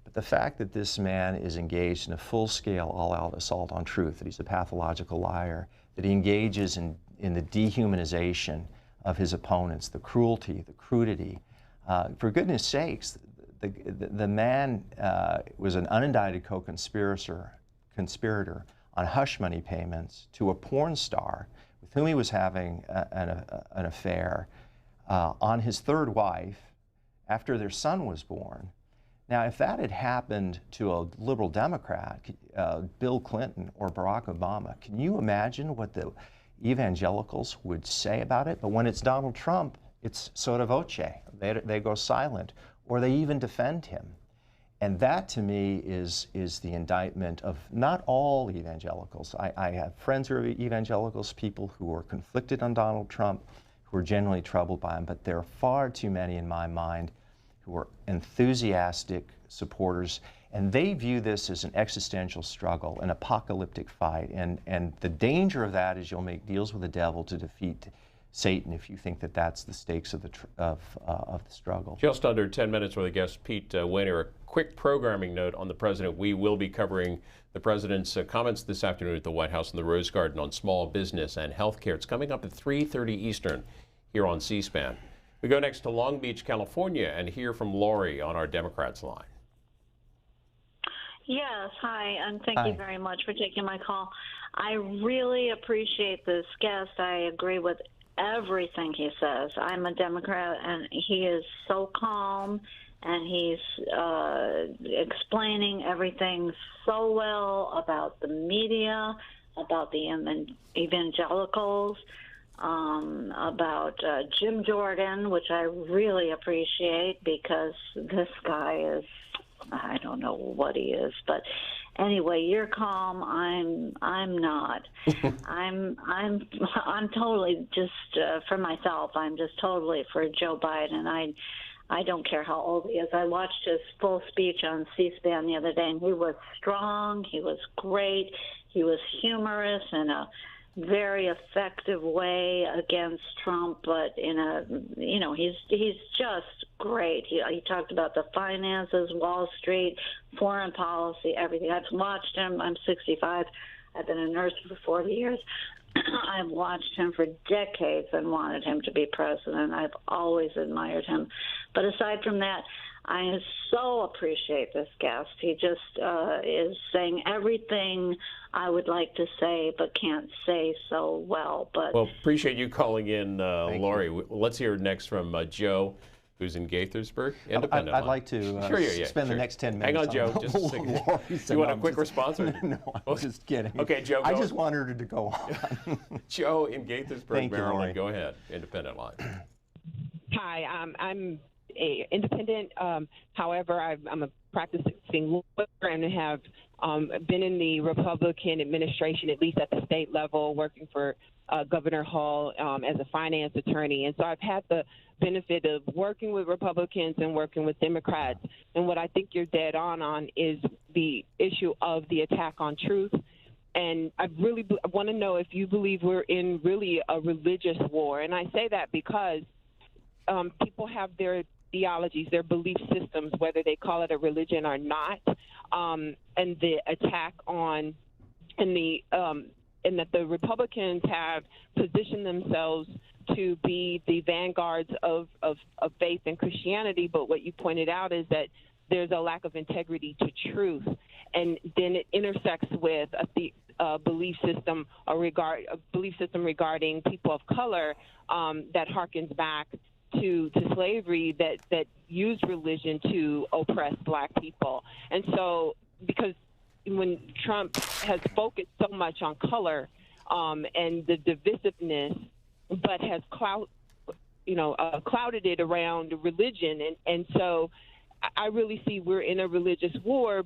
but the fact that this man is engaged in a full-scale, all-out assault on truth, that he's a pathological liar, that he engages in the dehumanization of his opponents, the cruelty, the crudity, for goodness sakes, the man was an unindicted co-conspirator on hush money payments to a porn star with whom he was having an affair on his third wife after their son was born. Now, if that had happened to a liberal Democrat, Bill Clinton or Barack Obama, can you imagine what the evangelicals would say about it? But when it's Donald Trump, it's sotto voce. They go silent, or they even defend him. And that, to me, is the indictment of not all evangelicals. I have friends who are evangelicals, people who are conflicted on Donald Trump, who are generally troubled by him, but there are far too many, in my mind, who are enthusiastic supporters, and they view this as an existential struggle, an apocalyptic fight, and the danger of that is you'll make deals with the devil to defeat Satan if you think that that's the stakes of the struggle. Just under 10 minutes with a guest, Pete Wehner. A quick programming note on the president. We will be covering the president's comments this afternoon at the White House in the Rose Garden on small business and health care. It's coming up at 3:30 Eastern here on C-SPAN. We go next to Long Beach, California, and hear from Lori on our Democrats line. Yes, hi, and thank you very much for taking my call. I really appreciate this guest. I agree with everything he says. I'm a Democrat, and he is so calm, and he's explaining everything so well about the media about the evangelicals, about Jim Jordan, which I really appreciate because this guy is, I don't know what he is, but anyway, you're calm. I'm not. I'm totally just for myself. I'm just totally for Joe Biden. I don't care how old he is. I watched his full speech on C-SPAN the other day, and he was strong. He was great. He was humorous in a very effective way against Trump, but in a, he's just great. He talked about the finances, Wall Street, foreign policy, everything. I've watched him. I'm 65. I've been a nurse for 40 years. I've watched him for decades and wanted him to be president. I've always admired him. But aside from that, I so appreciate this guest. He just is saying everything I would like to say but can't say so well. But well, appreciate you calling in, Lori. Let's hear next from Joe, who's in Gaithersburg. Independent. I'd like to spend the next 10 minutes. Hang on, Joe. Just a second. You want a quick response? Or? No, I'm just kidding. Okay, Joe. I just wanted her to go on. Joe in Gaithersburg, Maryland. Go ahead. Independent line. Hi, I'm a independent. However, I'm a practicing lawyer and have been in the Republican administration, at least at the state level, working for Governor Hall as a finance attorney. And so I've had the benefit of working with Republicans and working with Democrats. And what I think you're dead on is the issue of the attack on truth. And I really want to know if you believe we're in really a religious war. And I say that because people have their theologies, their belief systems, whether they call it a religion or not, and the attack on, and that the Republicans have positioned themselves to be the vanguards of faith and Christianity. But what you pointed out is that there's a lack of integrity to truth, and then it intersects with a belief system regarding people of color that harkens back to slavery that used religion to oppress black people. And so because when Trump has focused so much on color and the divisiveness, but has clouded it around religion, and so I really see we're in a religious war.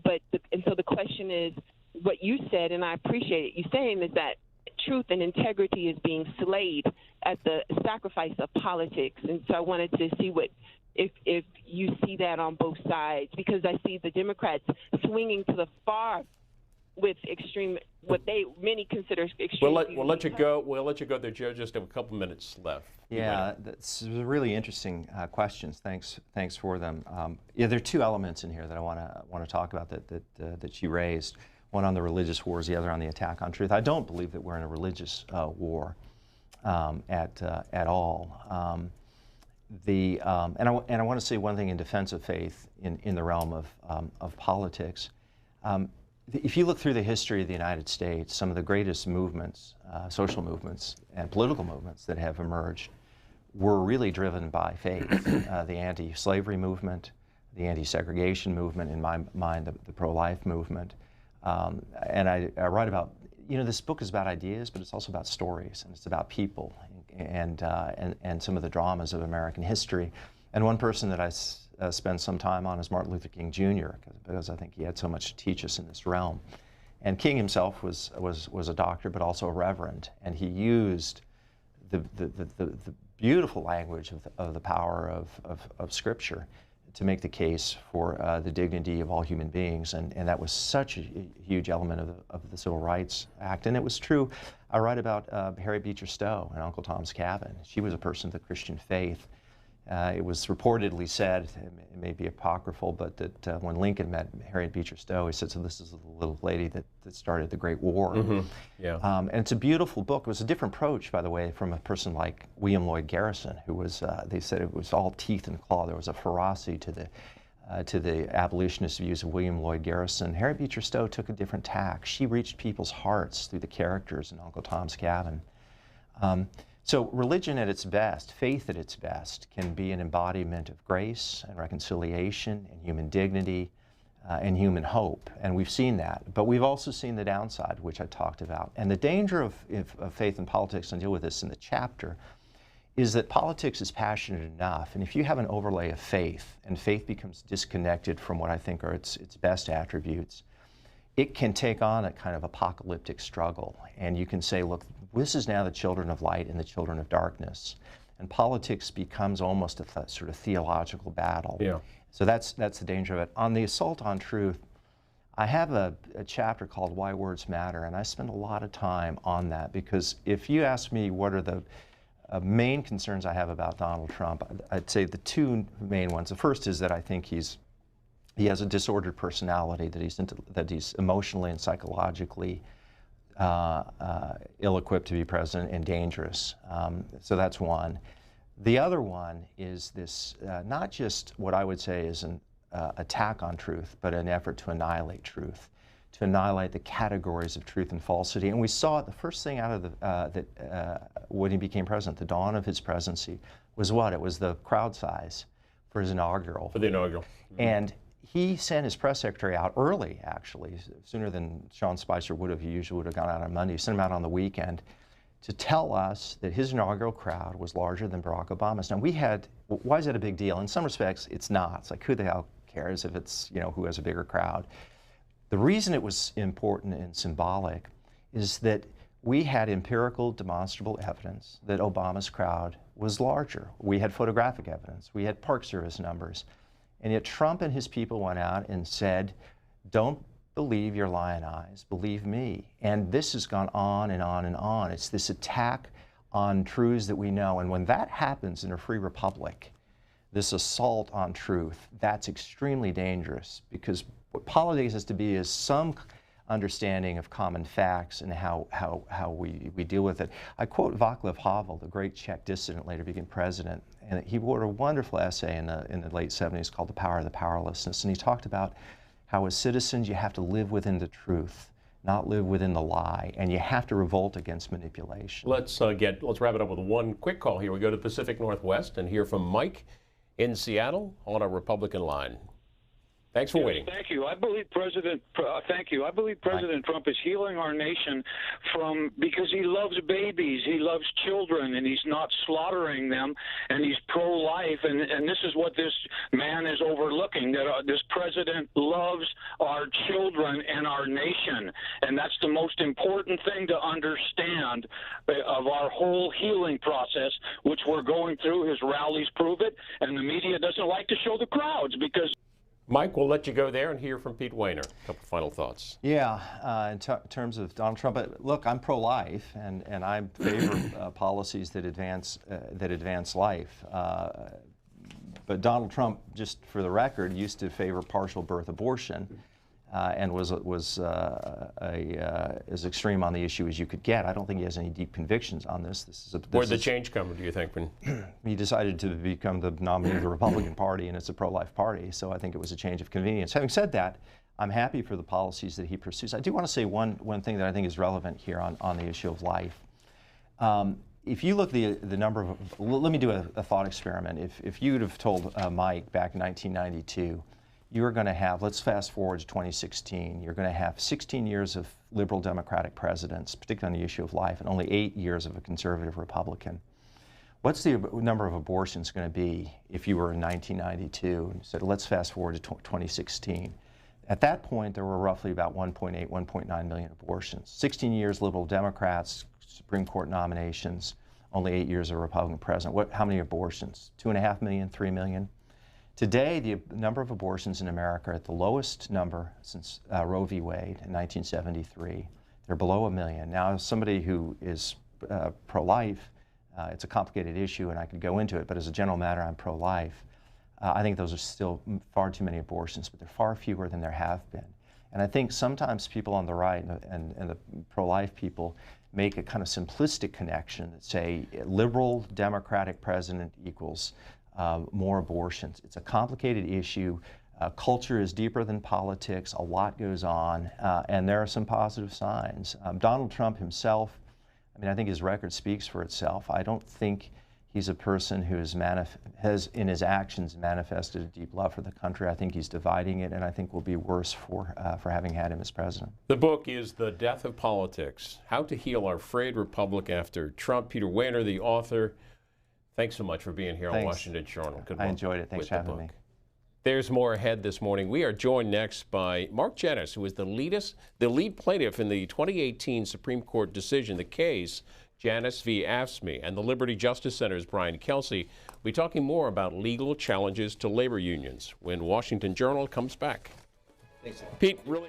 And so the question is, what you said, and I appreciate it, you saying is that truth and integrity is being slayed at the sacrifice of politics. And so I wanted to see if you see that on both sides, because I see the Democrats swinging to the far with extreme, many consider extreme. We'll let you go. We'll let you go there, Joe. Just have a couple minutes left. Yeah, that's really interesting questions. Thanks for them. Yeah, there are two elements in here that I want to talk about that you raised. One on the religious wars, the other on the attack on truth. I don't believe that we're in a religious war at all. And I want to say one thing in defense of faith in the realm of politics. If you look through the history of the United States, some of the greatest movements, social movements and political movements that have emerged were really driven by faith. The anti-slavery movement, the anti-segregation movement, in my mind, the pro-life movement. And I write about, this book is about ideas, but it's also about stories, and it's about people and some of the dramas of American history. And one person that I spend some time on is Martin Luther King Jr., because I think he had so much to teach us in this realm. And King himself was a doctor, but also a reverend, and he used the beautiful language of the power of Scripture to make the case for the dignity of all human beings, and that was such a huge element of the Civil Rights Act. And it was true. I write about Harriet Beecher Stowe in Uncle Tom's Cabin. She was a person of the Christian faith. It was reportedly said, it may be apocryphal, but that when Lincoln met Harriet Beecher Stowe, he said, so this is the little lady that started the Great War. Mm-hmm. Yeah. And it's a beautiful book. It was a different approach, by the way, from a person like William Lloyd Garrison, who was, they said it was all teeth and claw. There was a ferocity to the abolitionist views of William Lloyd Garrison. Harriet Beecher Stowe took a different tack. She reached people's hearts through the characters in Uncle Tom's Cabin. So religion at its best, faith at its best, can be an embodiment of grace and reconciliation and human dignity, and human hope, and we've seen that. But we've also seen the downside, which I talked about. And the danger of faith and politics, and I deal with this in the chapter, is that politics is passionate enough, and if you have an overlay of faith, and faith becomes disconnected from what I think are its best attributes, it can take on a kind of apocalyptic struggle. And you can say, look, this is now the children of light and the children of darkness. And politics becomes almost a sort of theological battle. Yeah. So that's the danger of it. On the assault on truth, I have a chapter called Why Words Matter, and I spend a lot of time on that, because if you ask me what are the main concerns I have about Donald Trump, I'd say the two main ones. The first is that I think he has a disordered personality, that he's emotionally and psychologically ill-equipped to be president and dangerous. So that's one. The other one is this, not just what I would say is an attack on truth, but an effort to annihilate truth, to annihilate the categories of truth and falsity. And we saw it, the first thing out of when he became president, the dawn of his presidency, was what? It was the crowd size for his inaugural. For the inaugural. Mm-hmm. And he sent his press secretary out early, actually, sooner than Sean Spicer would have. He usually would have gone out on Monday. He sent him out on the weekend to tell us that his inaugural crowd was larger than Barack Obama's. Now, why is that a big deal? In some respects, it's not. It's like, who the hell cares if it's, who has a bigger crowd? The reason it was important and symbolic is that we had empirical, demonstrable evidence that Obama's crowd was larger. We had photographic evidence. We had Park Service numbers. And yet Trump and his people went out and said, don't believe your lying eyes, believe me. And this has gone on and on and on. It's this attack on truths that we know. And when that happens in a free republic, this assault on truth, that's extremely dangerous, because what politics has to be is some understanding of common facts and how we deal with it. I quote Václav Havel, the great Czech dissident, later became president, and he wrote a wonderful essay in the late 70s called The Power of the Powerlessness, and he talked about how as citizens you have to live within the truth, not live within the lie, and you have to revolt against manipulation. Let's wrap it up with one quick call here. We go to the Pacific Northwest and hear from Mike in Seattle on a Republican line. Thanks for waiting. Thank you. I believe President Trump is healing our nation because he loves babies, he loves children, and he's not slaughtering them, and he's pro-life, and this is what this man is overlooking, that this president loves our children and our nation, and that's the most important thing to understand of our whole healing process, which we're going through. His rallies prove it, and the media doesn't like to show the crowds because... Mike, we'll let you go there and hear from Pete Wehner. A couple final thoughts. Yeah, in terms of Donald Trump, look, I'm pro-life, and I favor policies that advance life. But Donald Trump, just for the record, used to favor partial birth abortion, and was as extreme on the issue as you could get. I don't think he has any deep convictions on this. Where'd the change come, do you think? He decided to become the nominee of the Republican Party, and it's a pro-life party, so I think it was a change of convenience. Having said that, I'm happy for the policies that he pursues. I do want to say one thing that I think is relevant here on the issue of life. If you look at the number of, let me do a thought experiment. If you'd have told Mike back in 1992, you're going to have, let's fast forward to 2016, you're going to have 16 years of liberal Democratic presidents, particularly on the issue of life, and only 8 years of a conservative Republican. What's the number of abortions going to be if you were in 1992 and said, let's fast forward to 2016? At that point, there were roughly about 1.8, 1.9 million abortions. 16 years liberal Democrats, Supreme Court nominations, only 8 years of a Republican president. How many abortions? 2.5 million, 3 million? Today, the number of abortions in America are at the lowest number since Roe v. Wade in 1973. They're below 1 million. Now, as somebody who is pro-life, it's a complicated issue and I could go into it, but as a general matter, I'm pro-life. I think those are still far too many abortions, but they're far fewer than there have been. And I think sometimes people on the right and the pro-life people make a kind of simplistic connection that say liberal Democratic president equals more abortions. It's a complicated issue. Culture is deeper than politics. A lot goes on, and there are some positive signs. Donald Trump himself, I mean, I think his record speaks for itself. I don't think He's a person who has in his actions manifested a deep love for the country. I think he's dividing it, and I think will be worse for having had him as president. The book is The Death of Politics: How to Heal Our Frayed Republic After Trump. Peter Wehner, the author. Thanks so much for being here on Washington Journal. Good luck. I enjoyed it. Thanks for having me. There's more ahead this morning. We are joined next by Mark Janice, who is the lead plaintiff in the 2018 Supreme Court decision, the case Janice v. AFSCME, and the Liberty Justice Center's Brian Kelsey. We'll be talking more about legal challenges to labor unions when Washington Journal comes back. Thanks, Pete. Really.